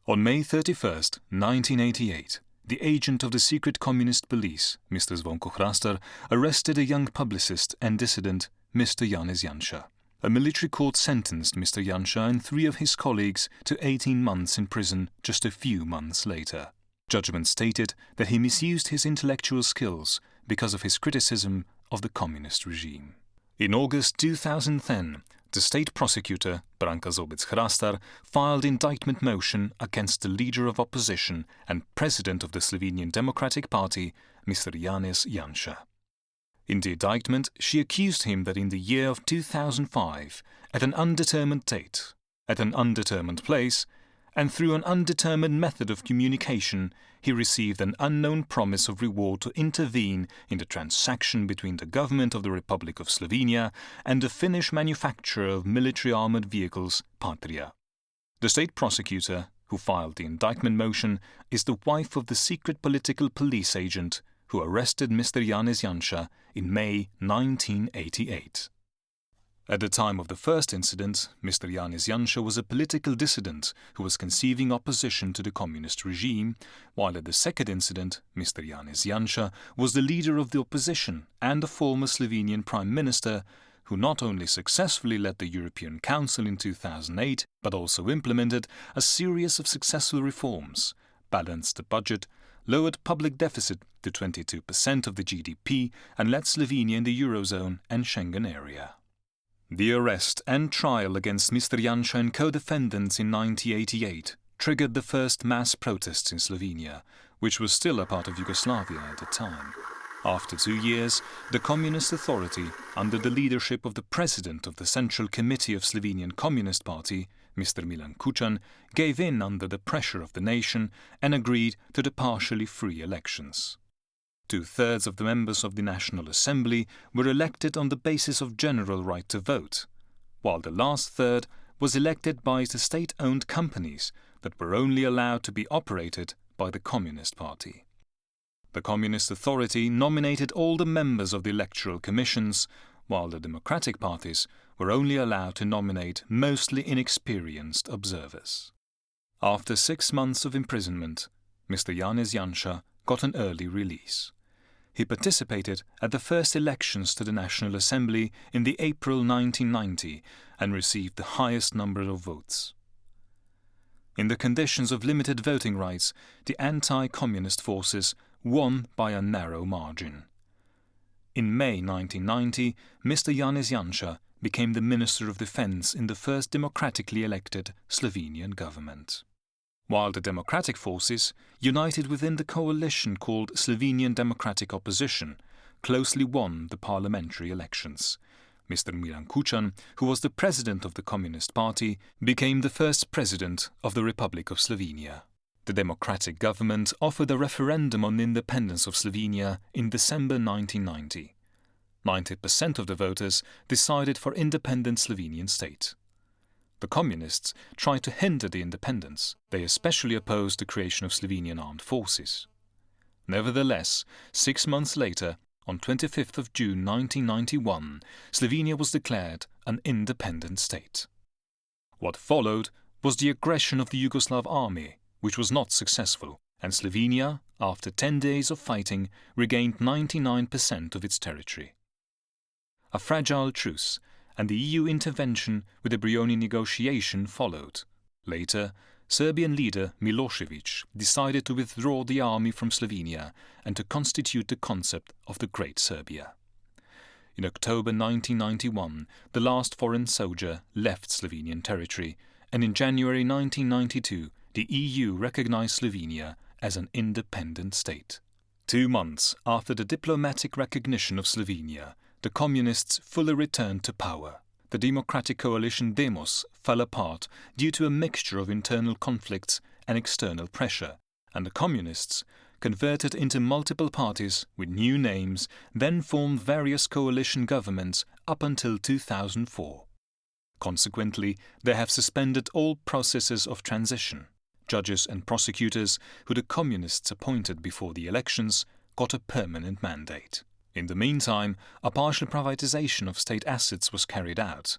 On May 31st, 1988, the agent of the secret communist police, Mr. Zvonko Hrastar, arrested a young publicist and dissident, Mr. Janez Janša. A military court sentenced Mr. Janša and 3 of his colleagues to 18 months in prison just a few months later. Judgment stated that he misused his intellectual skills because of his criticism of the communist regime. In August 2010, the state prosecutor, Branka Zobec-Hrastar, filed indictment motion against the leader of opposition and president of the Slovenian Democratic Party, Mr. Janez Janša. In the indictment, she accused him that in the year of 2005, at an undetermined date, at an undetermined place, and through an undetermined method of communication, he received an unknown promise of reward to intervene in the transaction between the government of the Republic of Slovenia and the Finnish manufacturer of military armored vehicles, Patria. The state prosecutor, who filed the indictment motion, is the wife of the secret political police agent who arrested Mr. Janez Janša in May 1988. At the time of the first incident, Mr. Janez Janša was a political dissident who was conceiving opposition to the communist regime, while at the second incident, Mr. Janez Janša was the leader of the opposition and a former Slovenian Prime Minister who not only successfully led the European Council in 2008, but also implemented a series of successful reforms, balanced the budget, lowered public deficit to 22% of the GDP, and led Slovenia in the Eurozone and Schengen area. The arrest and trial against Mr. Janša and co-defendants in 1988 triggered the first mass protests in Slovenia, which was still a part of Yugoslavia at the time. After 2 years, the Communist Authority, under the leadership of the president of the Central Committee of Slovenian Communist Party, Mr. Milan Kučan, gave in under the pressure of the nation and agreed to the partially free elections. 2/3 of the members of the National Assembly were elected on the basis of general right to vote, while the last third was elected by the state-owned companies that were only allowed to be operated by the Communist Party. The Communist Authority nominated all the members of the electoral commissions, while the democratic parties were only allowed to nominate mostly inexperienced observers. After 6 months of imprisonment, Mr. Janez Janša got an early release. He participated at the first elections to the National Assembly in the April 1990 and received the highest number of votes. In the conditions of limited voting rights, the anti-communist forces won by a narrow margin. In May 1990, Mr. Janez Janša became the Minister of Defense in the first democratically elected Slovenian government. While the democratic forces, united within the coalition called Slovenian Democratic Opposition, closely won the parliamentary elections. Mr. Milan Kučan, who was the president of the Communist Party, became the first president of the Republic of Slovenia. The democratic government offered a referendum on the independence of Slovenia in December 1990. 90% of the voters decided for independent Slovenian state. The communists tried to hinder the independence. They especially opposed the creation of Slovenian armed forces. Nevertheless, 6 months later, on 25th of June 1991, Slovenia was declared an independent state. What followed was the aggression of the Yugoslav army, which was not successful, and Slovenia, after 10 days of fighting, regained 99% of its territory. A fragile truce and the EU intervention with the Brioni negotiation followed. Later, Serbian leader Milosevic decided to withdraw the army from Slovenia and to constitute the concept of the Great Serbia. In October 1991, the last foreign soldier left Slovenian territory, and in January 1992, the EU recognized Slovenia as an independent state. 2 months after the diplomatic recognition of Slovenia, the communists fully returned to power. The democratic coalition Demos fell apart due to a mixture of internal conflicts and external pressure, and the communists, converted into multiple parties with new names, then formed various coalition governments up until 2004. Consequently, they have suspended all processes of transition. Judges and prosecutors who the communists appointed before the elections got a permanent mandate. In the meantime, a partial privatization of state assets was carried out,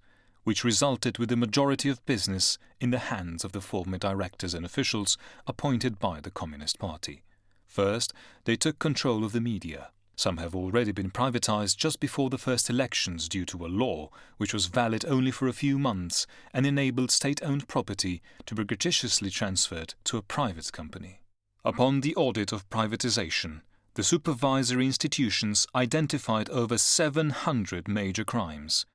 which resulted with the majority of business in the hands of the former directors and officials appointed by the Communist Party. First, they took control of the media. Some have already been privatized just before the first elections due to a law which was valid only for a few months and enabled state-owned property to be gratuitously transferred to a private company. Upon the audit of privatization, the supervisory institutions identified over 700 major crimes,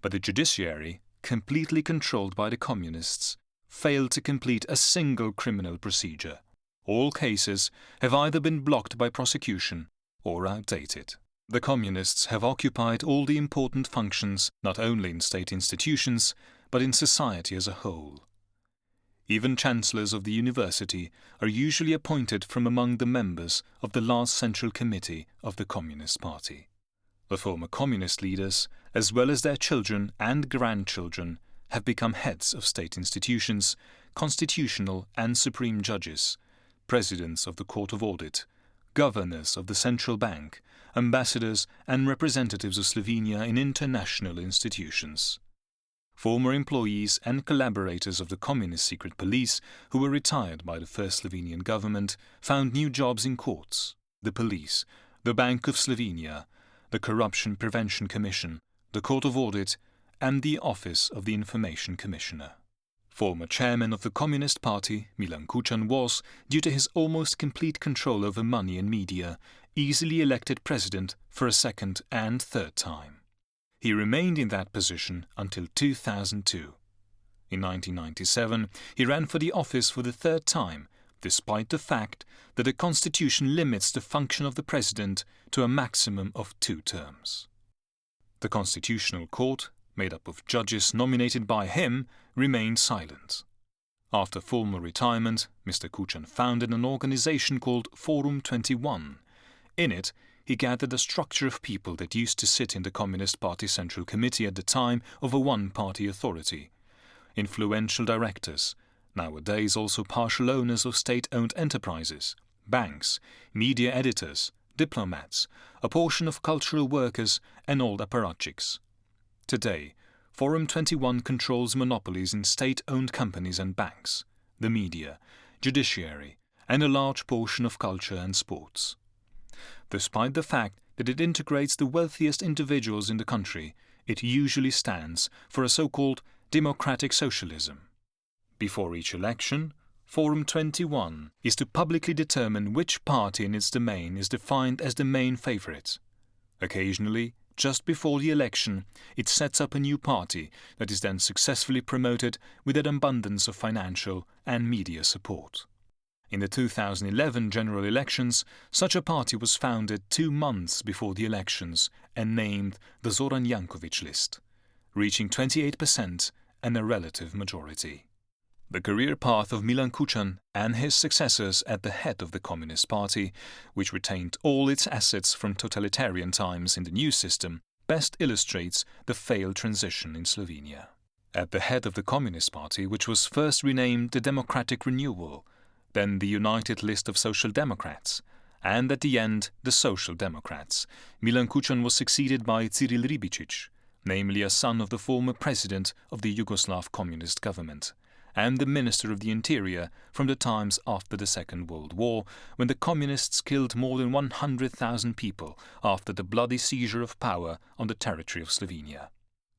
but the judiciary, completely controlled by the communists, failed to complete a single criminal procedure. All cases have either been blocked by prosecution or outdated. The communists have occupied all the important functions not only in state institutions but in society as a whole. Even chancellors of the university are usually appointed from among the members of the last Central Committee of the Communist Party. The former communist leaders, as well as their children and grandchildren, have become heads of state institutions, constitutional and supreme judges, presidents of the Court of Audit, governors of the central bank, ambassadors and representatives of Slovenia in international institutions. Former employees and collaborators of the communist secret police who were retired by the first Slovenian government found new jobs in courts, the police, the Bank of Slovenia, the Corruption Prevention Commission, the Court of Audit and the Office of the Information Commissioner. Former chairman of the Communist Party, Milan Kučan, was, due to his almost complete control over money and media, easily elected president for a second and third time. He remained in that position until 2002. In 1997, he ran for the office for the third time, despite the fact that the constitution limits the function of the president to a maximum of 2 terms. The Constitutional Court, made up of judges nominated by him, remained silent. After formal retirement, Mr. Kučan founded an organization called Forum 21. In it, he gathered a structure of people that used to sit in the Communist Party Central Committee at the time of a one-party authority. Influential directors, nowadays also partial owners of state-owned enterprises, banks, media editors, diplomats, a portion of cultural workers and old apparatchiks. Today, Forum 21 controls monopolies in state-owned companies and banks, the media, judiciary, and a large portion of culture and sports. Despite the fact that it integrates the wealthiest individuals in the country, it usually stands for a so-called democratic socialism. Before each election, Forum 21 is to publicly determine which party in its domain is defined as the main favorite. Occasionally, just before the election, it sets up a new party that is then successfully promoted with an abundance of financial and media support. In the 2011 general elections, such a party was founded 2 months before the elections and named the Zoran Janković list, reaching 28% and a relative majority. The career path of Milan Kučan and his successors at the head of the Communist Party, which retained all its assets from totalitarian times in the new system, best illustrates the failed transition in Slovenia. At the head of the Communist Party, which was first renamed the Democratic Renewal, then the United List of Social Democrats, and at the end the Social Democrats, Milan Kučan was succeeded by Cyril Ribičić, namely a son of the former president of the Yugoslav Communist government, and the Minister of the Interior from the times after the Second World War, when the Communists killed more than 100,000 people after the bloody seizure of power on the territory of Slovenia.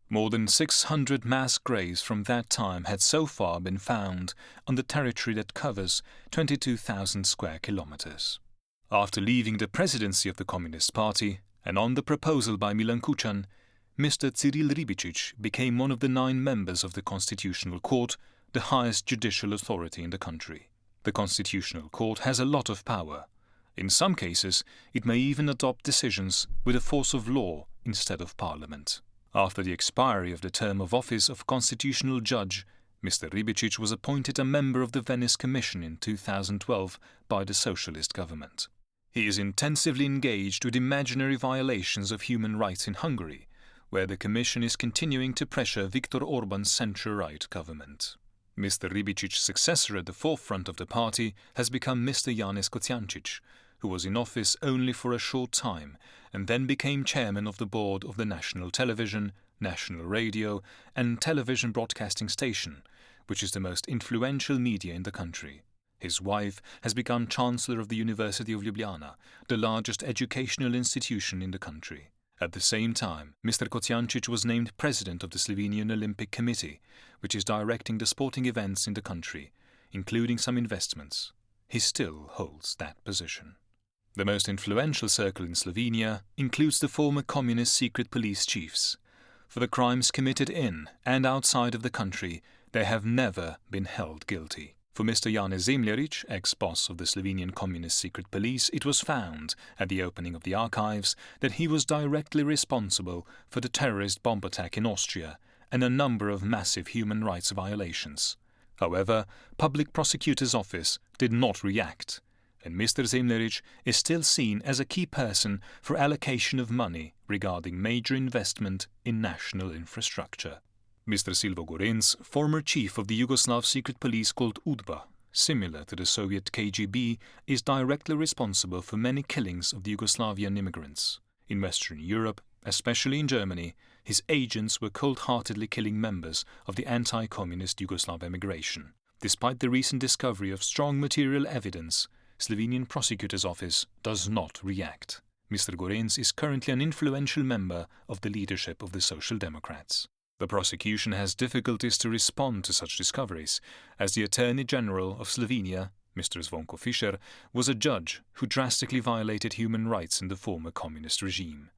More than 600 mass graves from that time had so far been found on the territory that covers 22,000 square kilometers. After leaving the presidency of the Communist Party, and on the proposal by Milan Kučan, Mr. Cyril Ribičić became one of the 9 members of the Constitutional Court, the highest judicial authority in the country. The Constitutional Court has a lot of power. In some cases, it may even adopt decisions with the force of law instead of Parliament. After the expiry of the term of office of constitutional judge, Mr. Ribičić was appointed a member of the Venice Commission in 2012 by the socialist government. He is intensively engaged with imaginary violations of human rights in Hungary, where the Commission is continuing to pressure Viktor Orbán's centre-right government. Mr. Ribičić's successor at the forefront of the party has become Mr. Janez Kocijančić, who was in office only for a short time and then became chairman of the board of the national television, national radio, and television broadcasting station, which is the most influential media in the country. His wife has become Chancellor of the University of Ljubljana, the largest educational institution in the country. At the same time, Mr. Kocijancic was named President of the Slovenian Olympic Committee, which is directing the sporting events in the country, including some investments. He still holds that position. The most influential circle in Slovenia includes the former communist secret police chiefs. For the crimes committed in and outside of the country, they have never been held guilty. For Mr. Janez Zemljarič, ex-boss of the Slovenian Communist Secret Police, it was found, at the opening of the archives, that he was directly responsible for the terrorist bomb attack in Austria and a number of massive human rights violations. However, Public Prosecutor's Office did not react, and Mr. Zemljarič is still seen as a key person for allocation of money regarding major investment in national infrastructure. Mr. Silvo Gorenc, former chief of the Yugoslav secret police called UDBA, similar to the Soviet KGB, is directly responsible for many killings of the Yugoslavian immigrants. In Western Europe, especially in Germany, his agents were cold-heartedly killing members of the anti-communist Yugoslav emigration. Despite the recent discovery of strong material evidence, Slovenian Prosecutor's Office does not react. Mr. Gorenc is currently an influential member of the leadership of the Social Democrats. The prosecution has difficulties to respond to such discoveries, as the Attorney General of Slovenia, Mr. Zvonko Fischer, was a judge who drastically violated human rights in the former communist regime.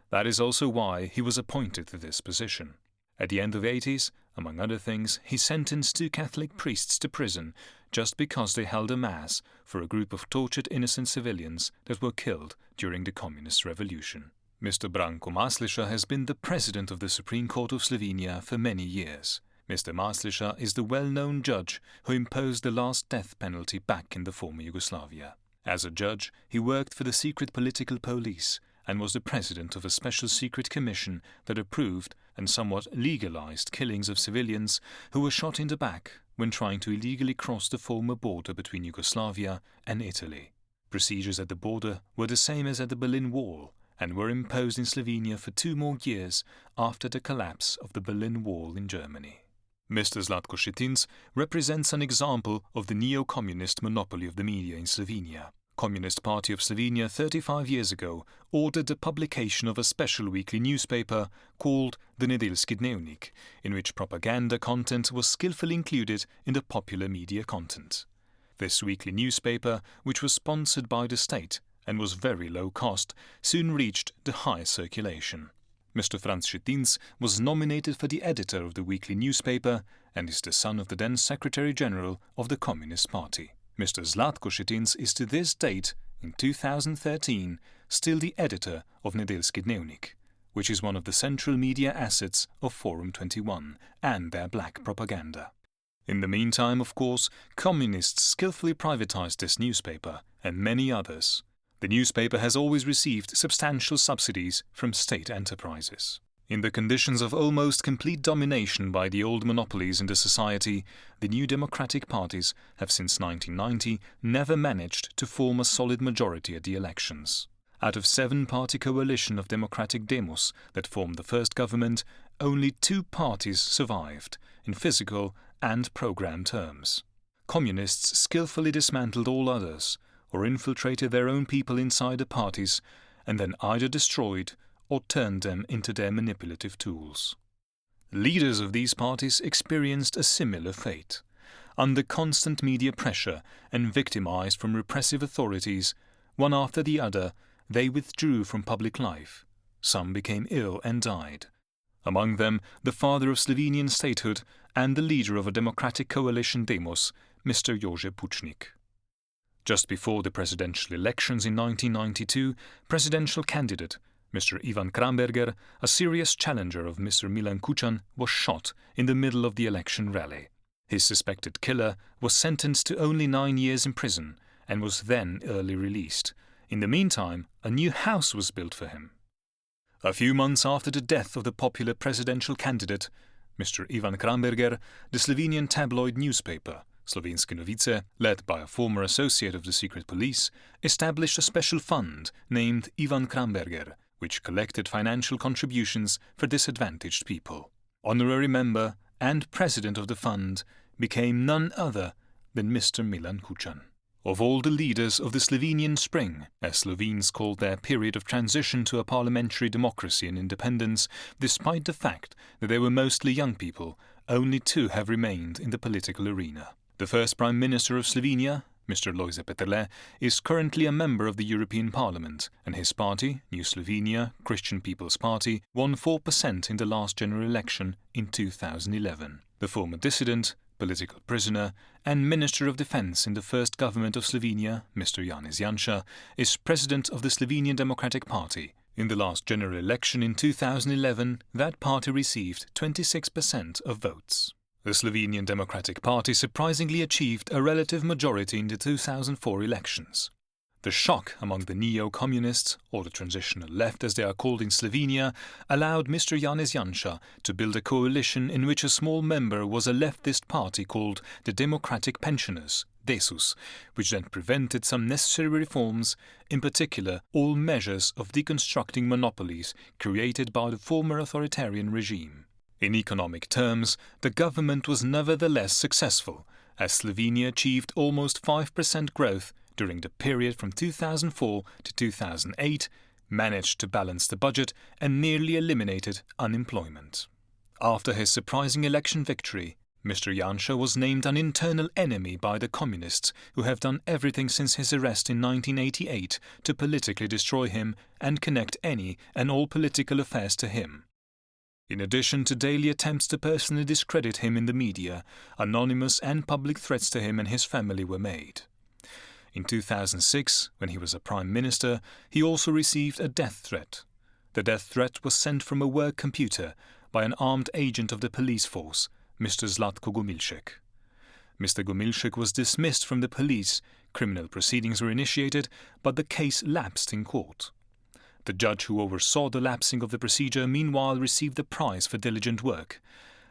That is also why he was appointed to this position. At the end of the 80s, among other things, he sentenced 2 Catholic priests to prison just because they held a mass for a group of tortured innocent civilians that were killed during the Communist Revolution. Mr. Branko Masliša has been the president of the Supreme Court of Slovenia for many years. Mr. Masliša is the well-known judge who imposed the last death penalty back in the former Yugoslavia. As a judge, he worked for the secret political police and was the president of a special secret commission that approved and somewhat legalized killings of civilians who were shot in the back when trying to illegally cross the former border between Yugoslavia and Italy. Procedures at the border were the same as at the Berlin Wall, and were imposed in Slovenia for 2 more years after the collapse of the Berlin Wall in Germany. Mr. Zlatko Šetinc represents an example of the neo-communist monopoly of the media in Slovenia. Communist Party of Slovenia 35 years ago ordered the publication of a special weekly newspaper called the Nedeljski dnevnik, in which propaganda content was skillfully included in the popular media content. This weekly newspaper, which was sponsored by the state, and was very low cost, soon reached the high circulation. Mr. Franz Šetinc was nominated for the editor of the weekly newspaper and is the son of the then Secretary General of the Communist Party. Mr. Zlatko Šetinc is to this date, in 2013, still the editor of Nedeljski dnevnik, which is one of the central media assets of Forum 21 and their black propaganda. In the meantime, of course, communists skillfully privatized this newspaper and many others. The newspaper has always received substantial subsidies from state enterprises. In the conditions of almost complete domination by the old monopolies in the society, the new democratic parties have since 1990 never managed to form a solid majority at the elections. Out of 7-party coalition of democratic demos that formed the first government, only 2 parties survived, in physical and program terms. Communists skillfully dismantled all others, or infiltrated their own people inside the parties, and then either destroyed or turned them into their manipulative tools. Leaders of these parties experienced a similar fate. Under constant media pressure and victimized from repressive authorities, one after the other, they withdrew from public life. Some became ill and died. Among them, the father of Slovenian statehood and the leader of a democratic coalition demos, Mr. Jože Pučnik. Just before the presidential elections in 1992, presidential candidate Mr. Ivan Kramberger, a serious challenger of Mr. Milan Kučan, was shot in the middle of the election rally. His suspected killer was sentenced to only 9 years in prison and was then early released. In the meantime, a new house was built for him. A few months after the death of the popular presidential candidate, Mr. Ivan Kramberger, the Slovenian tabloid newspaper, Slovenske novice, led by a former associate of the secret police, established a special fund named Ivan Kramberger, which collected financial contributions for disadvantaged people. Honorary member and president of the fund became none other than Mr. Milan Kučan. Of all the leaders of the Slovenian Spring, as Slovenes called their period of transition to a parliamentary democracy and independence, despite the fact that they were mostly young people, only two have remained in the political arena. The first Prime Minister of Slovenia, Mr. Lojze Peterle, is currently a member of the European Parliament, and his party, New Slovenia, Christian People's Party, won 4% in the last general election in 2011. The former dissident, political prisoner, and Minister of Defense in the first government of Slovenia, Mr. Janez Janša, is president of the Slovenian Democratic Party. In the last general election in 2011, that party received 26% of votes. The Slovenian Democratic Party surprisingly achieved a relative majority in the 2004 elections. The shock among the neo-communists, or the transitional left as they are called in Slovenia, allowed Mr. Janez Janša to build a coalition in which a small member was a leftist party called the Democratic Pensioners, DESUS, which then prevented some necessary reforms, in particular all measures of deconstructing monopolies created by the former authoritarian regime. In economic terms, the government was nevertheless successful, as Slovenia achieved almost 5% growth during the period from 2004 to 2008, managed to balance the budget and nearly eliminated unemployment. After his surprising election victory, Mr. Janša was named an internal enemy by the communists, who have done everything since his arrest in 1988 to politically destroy him and connect any and all political affairs to him. In addition to daily attempts to personally discredit him in the media, anonymous and public threats to him and his family were made. In 2006, when he was a Prime Minister, he also received a death threat. The death threat was sent from a work computer by an armed agent of the police force, Mr. Zlatko Gomilšek. Mr. Gomilšek was dismissed from the police, criminal proceedings were initiated, but the case lapsed in court. The judge who oversaw the lapsing of the procedure meanwhile received the prize for diligent work,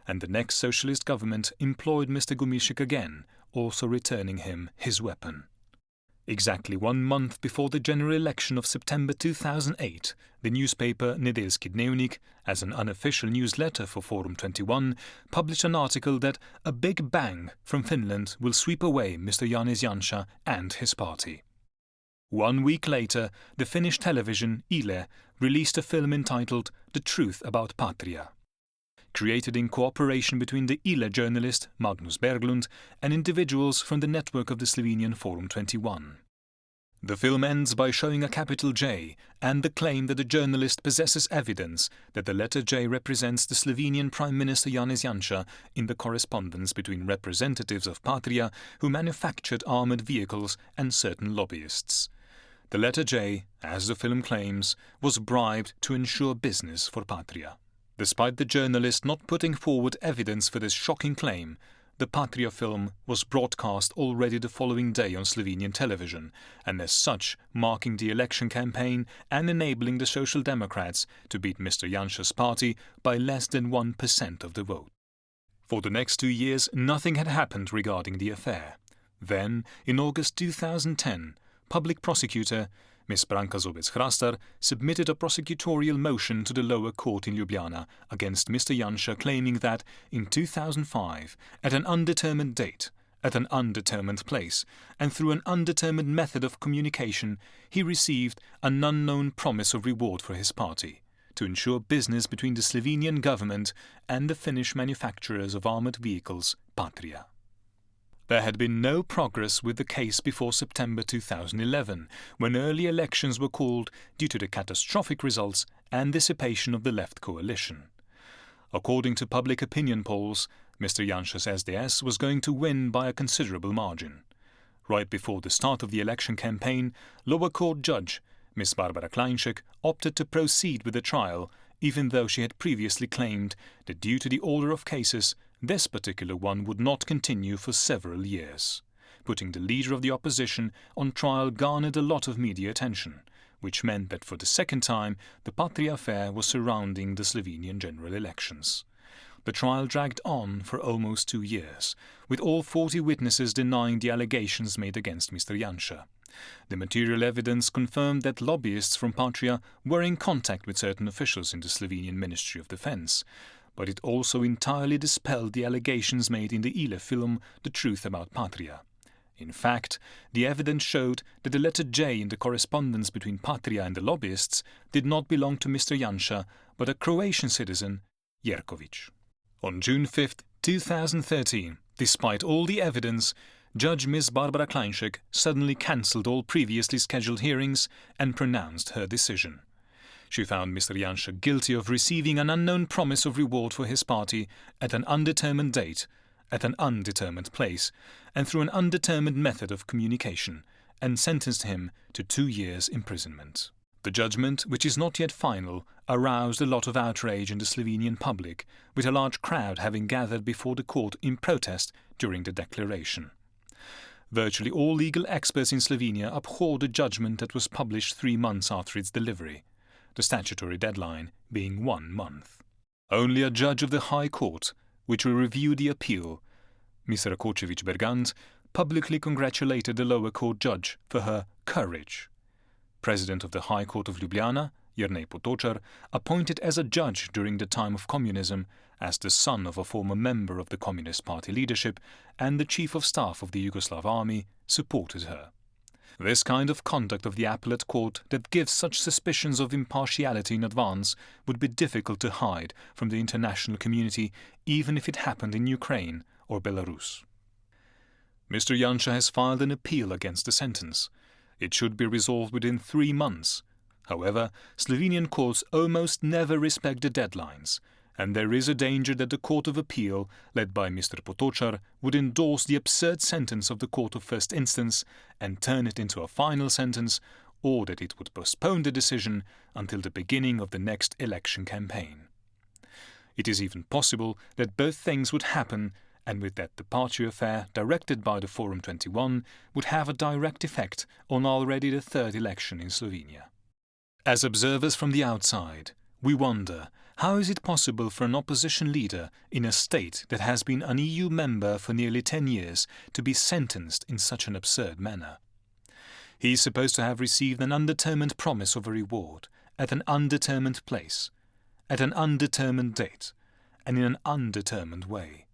and the next socialist government employed Mr. Gomilšek again, also returning him his weapon. Exactly 1 month before the general election of September 2008, the newspaper Nedeljski Dnevnik, as an unofficial newsletter for Forum 21, published an article that a big bang from Finland will sweep away Mr. Janez Janša and his party. 1 week later, the Finnish television Yle released a film entitled The Truth About Patria, created in cooperation between the Yle journalist Magnus Berglund and individuals from the network of the Slovenian Forum 21. The film ends by showing a capital J and the claim that the journalist possesses evidence that the letter J represents the Slovenian Prime Minister Janez Janša in the correspondence between representatives of Patria who manufactured armoured vehicles and certain lobbyists. The letter J, as the film claims, was bribed to ensure business for Patria. Despite the journalist not putting forward evidence for this shocking claim, the Patria film was broadcast already the following day on Slovenian television, and as such marking the election campaign and enabling the Social Democrats to beat Mr. Janša's party by less than 1% of the vote. For the next 2 years, nothing had happened regarding the affair. Then, in August 2010, public prosecutor Ms. Branka Zobec-Hrastar submitted a prosecutorial motion to the lower court in Ljubljana against Mr. Janša, claiming that in 2005, at an undetermined date, at an undetermined place, and through an undetermined method of communication, he received an unknown promise of reward for his party, to ensure business between the Slovenian government and the Finnish manufacturers of armoured vehicles, Patria. There had been no progress with the case before September 2011, when early elections were called due to the catastrophic results and dissipation of the left coalition. According to public opinion polls, Mr. Janša's SDS was going to win by a considerable margin. Right before the start of the election campaign, lower court judge Ms. Barbara Kleinschek opted to proceed with the trial, even though she had previously claimed that due to the order of cases, this particular one would not continue for several years. Putting the leader of the opposition on trial garnered a lot of media attention, which meant that for the second time the Patria affair was surrounding the Slovenian general elections. The trial dragged on for almost 2 years, with all 40 witnesses denying the allegations made against Mr. Janša. The material evidence confirmed that lobbyists from Patria were in contact with certain officials in the Slovenian Ministry of Defense, but it also entirely dispelled the allegations made in the Ile film The Truth About Patria. In fact, the evidence showed that the letter J in the correspondence between Patria and the lobbyists did not belong to Mr. Janša, but a Croatian citizen, Jerkovic. On June 5, 2013, despite all the evidence, Judge Ms. Barbara Kleinschek suddenly cancelled all previously scheduled hearings and pronounced her decision. She found Mr. Janša guilty of receiving an unknown promise of reward for his party at an undetermined date, at an undetermined place, and through an undetermined method of communication, and sentenced him to 2 years' imprisonment. The judgment, which is not yet final, aroused a lot of outrage in the Slovenian public, with a large crowd having gathered before the court in protest during the declaration. Virtually all legal experts in Slovenia abhorred the judgment that was published 3 months after its delivery, the statutory deadline being 1 month. Only a judge of the High Court, which will review the appeal, Mr. Rakočević-Bergant, publicly congratulated the lower court judge for her courage. President of the High Court of Ljubljana, Jernej Potočar, appointed as a judge during the time of communism, as the son of a former member of the Communist Party leadership and the Chief of Staff of the Yugoslav Army, supported her. This kind of conduct of the appellate court that gives such suspicions of impartiality in advance would be difficult to hide from the international community, even if it happened in Ukraine or Belarus. Mr. Janša has filed an appeal against the sentence. It should be resolved within 3 months. However, Slovenian courts almost never respect the deadlines, and there is a danger that the Court of Appeal, led by Mr. Potočar, would endorse the absurd sentence of the Court of First Instance and turn it into a final sentence, or that it would postpone the decision until the beginning of the next election campaign. It is even possible that both things would happen, and with that the Patria affair, directed by the Forum 21, would have a direct effect on already the 3rd election in Slovenia. As observers from the outside, we wonder, how is it possible for an opposition leader in a state that has been an EU member for nearly 10 years to be sentenced in such an absurd manner? He is supposed to have received an undetermined promise of a reward, at an undetermined place, at an undetermined date, and in an undetermined way.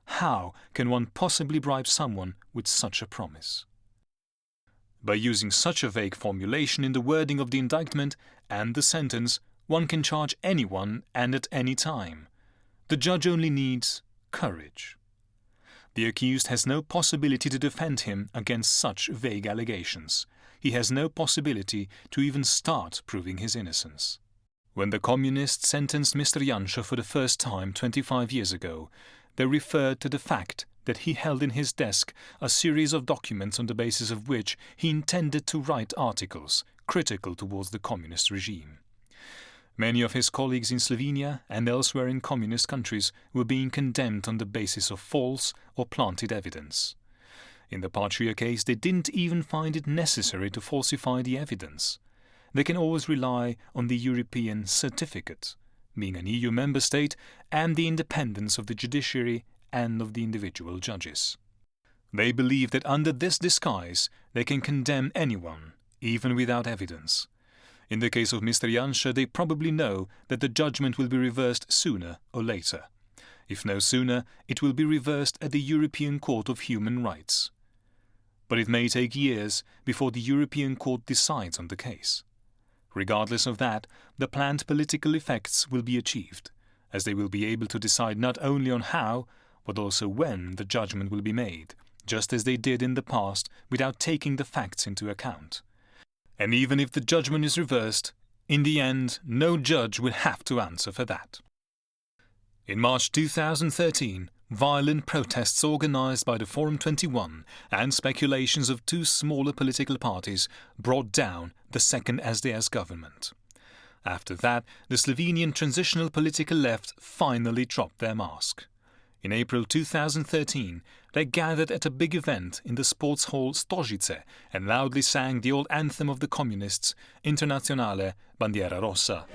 How can one possibly bribe someone with such a promise? By using such a vague formulation in the wording of the indictment and the sentence, one can charge anyone and at any time. The judge only needs courage. The accused has no possibility to defend him against such vague allegations. He has no possibility to even start proving his innocence. When the communists sentenced Mr. Janša for the first time 25 years ago, they referred to the fact that he held in his desk a series of documents on the basis of which he intended to write articles critical towards the communist regime. Many of his colleagues in Slovenia and elsewhere in communist countries were being condemned on the basis of false or planted evidence. In the Patria case, they didn't even find it necessary to falsify the evidence. They can always rely on the European certificate, being an EU member state, and the independence of the judiciary and of the individual judges. They believe that under this disguise they can condemn anyone, even without evidence. In the case of Mr. Janša, they probably know that the judgment will be reversed sooner or later. If no sooner, it will be reversed at the European Court of Human Rights. But it may take years before the European Court decides on the case. Regardless of that, the planned political effects will be achieved, as they will be able to decide not only on how, but also when the judgment will be made, just as they did in the past without taking the facts into account. And even if the judgment is reversed, in the end, no judge will have to answer for that. In March 2013, violent protests organized by the Forum 21 and speculations of 2 smaller political parties brought down the second SDS government. After that, the Slovenian transitional political left finally dropped their mask. In April 2013, they gathered at a big event in the sports hall Stožice and loudly sang the old anthem of the communists, Internazionale Bandiera Rossa.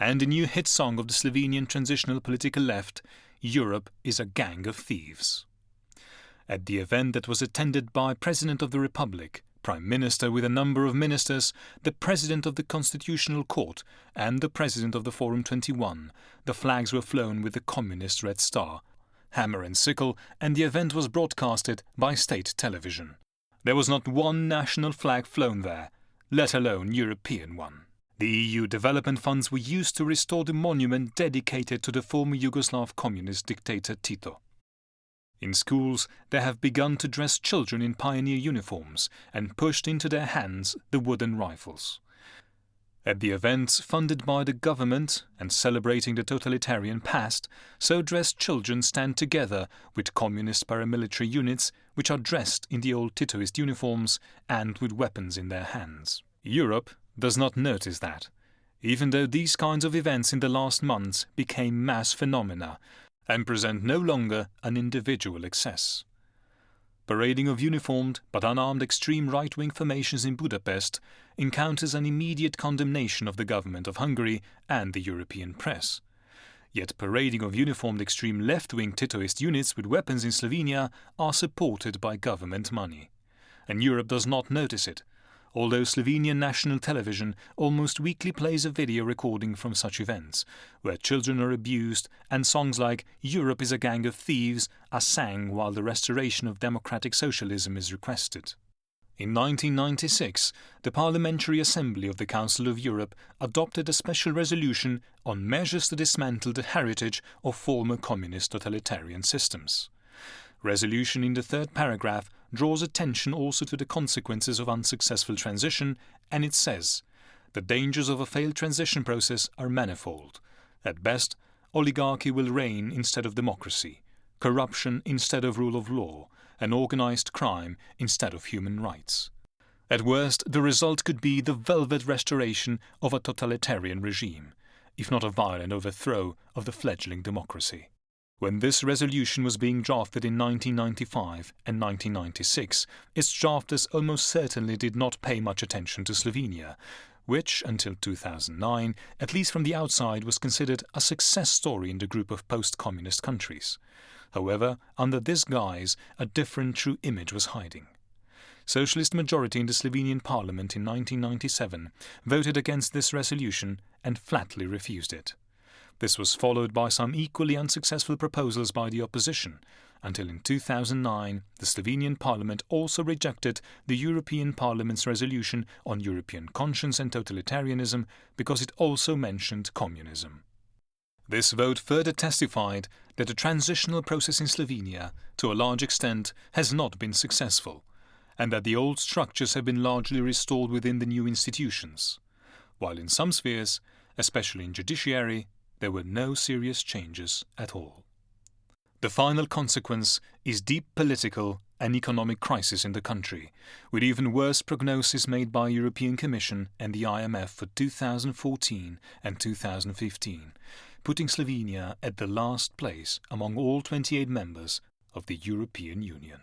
and the new hit song of the Slovenian transitional political left, "Europe is a gang of thieves." At the event that was attended by President of the Republic, Prime Minister with a number of ministers, the President of the Constitutional Court and the President of the Forum 21, the flags were flown with the communist red star, hammer and sickle, and the event was broadcasted by state television. There was not one national flag flown there, let alone European one. The EU development funds were used to restore the monument dedicated to the former Yugoslav communist dictator Tito. In schools, they have begun to dress children in pioneer uniforms and pushed into their hands the wooden rifles. At the events funded by the government and celebrating the totalitarian past, so dressed children stand together with communist paramilitary units which are dressed in the old Titoist uniforms and with weapons in their hands. Europe does not notice that, even though these kinds of events in the last months became mass phenomena and present no longer an individual excess. Parading of uniformed but unarmed extreme right-wing formations in Budapest encounters an immediate condemnation of the government of Hungary and the European press. Yet parading of uniformed extreme left-wing Titoist units with weapons in Slovenia are supported by government money. And Europe does not notice it, although Slovenian national television almost weekly plays a video recording from such events, where children are abused and songs like "Europe is a gang of thieves" are sang while the restoration of democratic socialism is requested. In 1996, the Parliamentary Assembly of the Council of Europe adopted a special resolution on measures to dismantle the heritage of former communist totalitarian systems. Resolution in the third paragraph draws attention also to the consequences of unsuccessful transition, and it says, "The dangers of a failed transition process are manifold. At best, oligarchy will reign instead of democracy, corruption instead of rule of law, and organized crime instead of human rights. At worst, the result could be the velvet restoration of a totalitarian regime, if not a violent overthrow of the fledgling democracy." When this resolution was being drafted in 1995 and 1996, its drafters almost certainly did not pay much attention to Slovenia, which, until 2009, at least from the outside, was considered a success story in the group of post-communist countries. However, under this guise, a different true image was hiding. Socialist majority in the Slovenian parliament in 1997 voted against this resolution and flatly refused it. This was followed by some equally unsuccessful proposals by the opposition, until in 2009 the Slovenian parliament also rejected the European Parliament's resolution on European conscience and totalitarianism because it also mentioned communism. This vote further testified that the transitional process in Slovenia, to a large extent, has not been successful, and that the old structures have been largely restored within the new institutions, while in some spheres, especially in judiciary, there were no serious changes at all. The final consequence is deep political and economic crisis in the country, with even worse prognosis made by European Commission and the IMF for 2014 and 2015, putting Slovenia at the last place among all 28 members of the European Union.